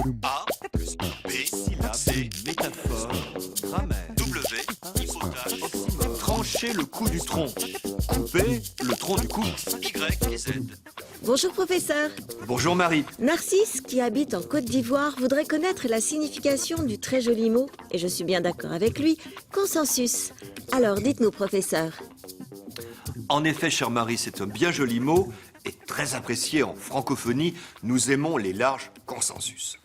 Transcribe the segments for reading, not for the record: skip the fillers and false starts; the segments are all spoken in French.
A plus B, C, métaphore, grammaire, W, hypothèse, oxymore, Trancher le cou du tronc. Couper le tronc du cou. Y et Z. Bonjour professeur. Bonjour Marie. Narcisse, qui habite en Côte d'Ivoire, voudrait connaître la signification du très joli mot, et je suis bien d'accord avec lui, consensus. Alors dites-nous professeur. En effet, chère Marie, c'est un bien joli mot et très apprécié en francophonie. Nous aimons les larges consensus.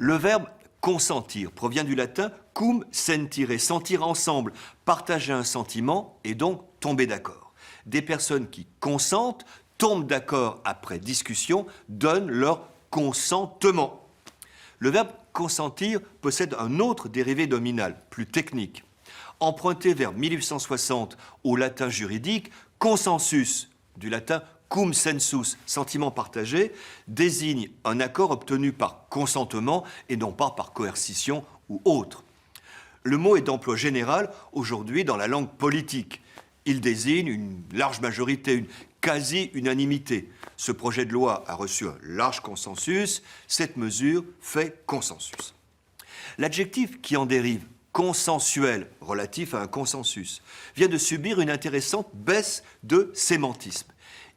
Le verbe consentir provient du latin cum sentire, sentir ensemble, partager un sentiment et donc tomber d'accord. Des personnes qui consentent, tombent d'accord après discussion, donnent leur consentement. Le verbe consentir possède un autre dérivé nominal, plus technique. Emprunté vers 1860 au latin juridique, consensus, du latin cum sensus, sentiment partagé, désigne un accord obtenu par consentement et non pas par coercition ou autre. Le mot est d'emploi général aujourd'hui dans la langue politique. Il désigne une large majorité, une quasi-unanimité. Ce projet de loi a reçu un large consensus. Cette mesure fait consensus. L'adjectif qui en dérive, consensuel, relatif à un consensus, vient de subir une intéressante baisse de sémantisme.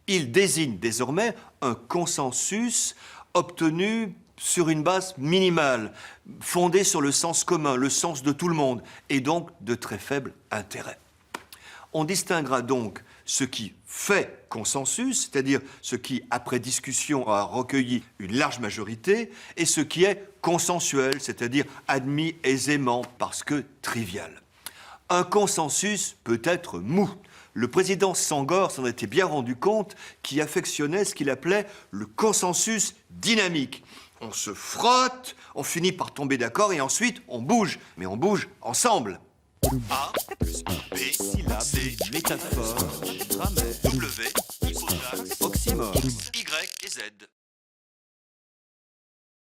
Il désigne désormais un consensus obtenu sur une base minimale, fondée sur le sens commun, le sens de tout le monde, et donc de très faible intérêt. On distinguera donc ce qui fait consensus, c'est-à-dire ce qui, après discussion, a recueilli une large majorité, et ce qui est consensuel, c'est-à-dire admis aisément parce que trivial. Un consensus peut être mou. Le président Senghor s'en était bien rendu compte, qui affectionnait ce qu'il appelait le consensus dynamique. On se frotte, on finit par tomber d'accord et ensuite on bouge, mais on bouge ensemble. A plus B, C, métaphore, grammaire, W, hypothèse, oxymore. Y et Z.